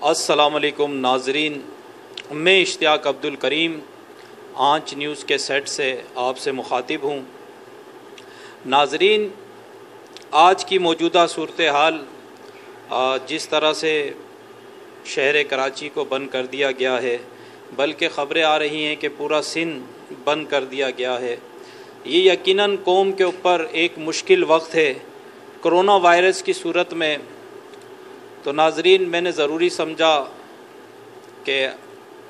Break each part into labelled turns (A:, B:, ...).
A: अस्सलाम वालेकुम नाजरीन, मैं इश्तियाक अब्दुल करीम आंच न्यूज़ के सेट से आपसे मुखातिब हूँ। नाजरीन, आज की मौजूदा सूरत हाल जिस तरह से शहर कराची को बंद कर दिया गया है, बल्कि ख़बरें आ रही हैं कि पूरा सिंध बंद कर दिया गया है, ये यकीनन कौम के ऊपर एक मुश्किल वक्त है कोरोना वायरस की सूरत में। तो नाजरीन, मैंने ज़रूरी समझा कि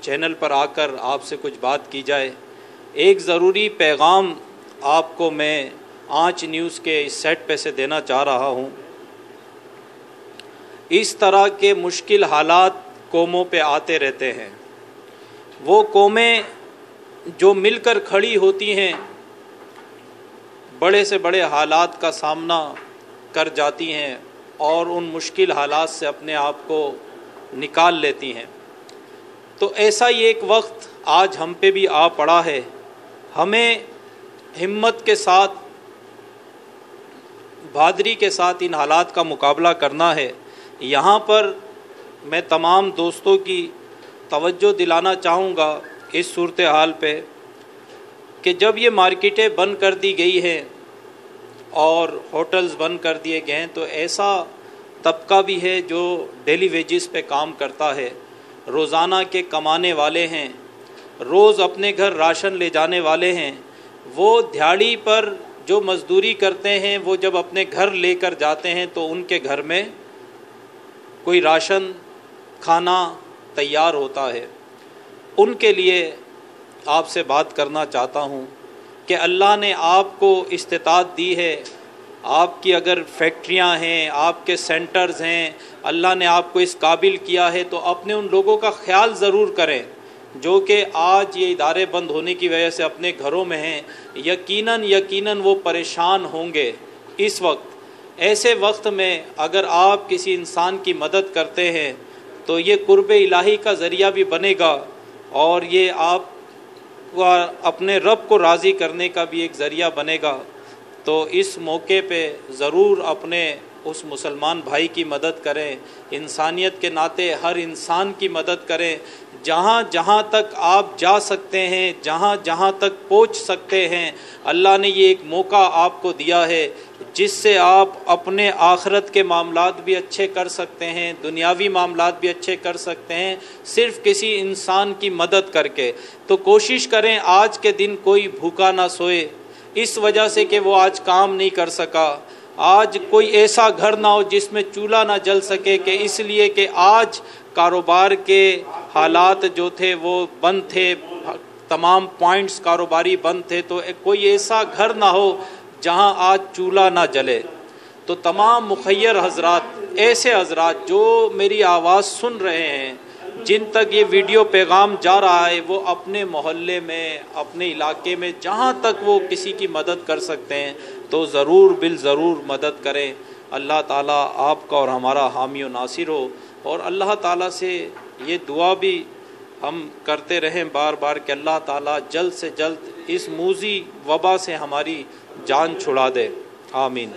A: चैनल पर आकर आपसे कुछ बात की जाए। एक ज़रूरी पैगाम आपको मैं आंच न्यूज़ के इस सेट पे से देना चाह रहा हूँ। इस तरह के मुश्किल हालात कौमों पे आते रहते हैं। वो कौमें जो मिलकर खड़ी होती हैं, बड़े से बड़े हालात का सामना कर जाती हैं और उन मुश्किल हालात से अपने आप को निकाल लेती हैं। तो ऐसा ही एक वक्त आज हम पे भी आ पड़ा है। हमें हिम्मत के साथ, बहादुरी के साथ इन हालात का मुकाबला करना है। यहाँ पर मैं तमाम दोस्तों की तवज्जो दिलाना चाहूँगा इस सूरत हाल पे कि जब ये मार्केटें बंद कर दी गई हैं और होटल्स बंद कर दिए गए हैं, तो ऐसा तबका भी है जो डेली वेजेस पे काम करता है, रोज़ाना के कमाने वाले हैं, रोज़ अपने घर राशन ले जाने वाले हैं। वो दिहाड़ी पर जो मज़दूरी करते हैं, वो जब अपने घर लेकर जाते हैं तो उनके घर में कोई राशन खाना तैयार होता है। उनके लिए आपसे बात करना चाहता हूँ कि अल्लाह ने आपको इस्तिताअत दी है। आपकी अगर फैक्ट्रियाँ हैं, आपके सेंटर्स हैं, अल्लाह ने आपको इस काबिल किया है, तो अपने उन लोगों का ख्याल ज़रूर करें जो कि आज ये इदारे बंद होने की वजह से अपने घरों में हैं। यकीनन वो परेशान होंगे इस वक्त। ऐसे वक्त में अगर आप किसी इंसान की मदद करते हैं तो ये कुर्ब इलाही का ज़रिया भी बनेगा और ये आप अपने रब को राज़ी करने का भी एक ज़रिया बनेगा। तो इस मौके पे ज़रूर अपने उस मुसलमान भाई की मदद करें। इंसानियत के नाते हर इंसान की मदद करें। जहाँ जहाँ तक आप जा सकते हैं, जहाँ जहाँ तक पहुँच सकते हैं, अल्लाह ने ये एक मौका आपको दिया है जिससे आप अपने आखिरत के मामलात भी अच्छे कर सकते हैं, दुनियावी मामलात भी अच्छे कर सकते हैं, सिर्फ़ किसी इंसान की मदद करके। तो कोशिश करें आज के दिन कोई भूखा ना सोए इस वजह से कि वो आज काम नहीं कर सका। आज कोई ऐसा घर ना हो जिसमें चूल्हा ना जल सके, कि इसलिए कि आज कारोबार के हालात जो थे वो बंद थे, तमाम पॉइंट्स कारोबारी बंद थे। तो कोई ऐसा घर ना हो जहां आज चूल्हा ना जले। तो तमाम मुखय्यर हजरात, ऐसे हजरात जो मेरी आवाज़ सुन रहे हैं, जिन तक ये वीडियो पैगाम जा रहा है, वो अपने मोहल्ले में, अपने इलाके में जहाँ तक वो किसी की मदद कर सकते हैं तो ज़रूर बिल ज़रूर मदद करें। अल्लाह ताला आपका और हमारा हामी व नासिर हो। और अल्लाह ताला से ये दुआ भी हम करते रहें बार बार कि अल्लाह ताला जल्द से जल्द इस मूज़ी वबा से हमारी जान छुड़ा दे। आमीन।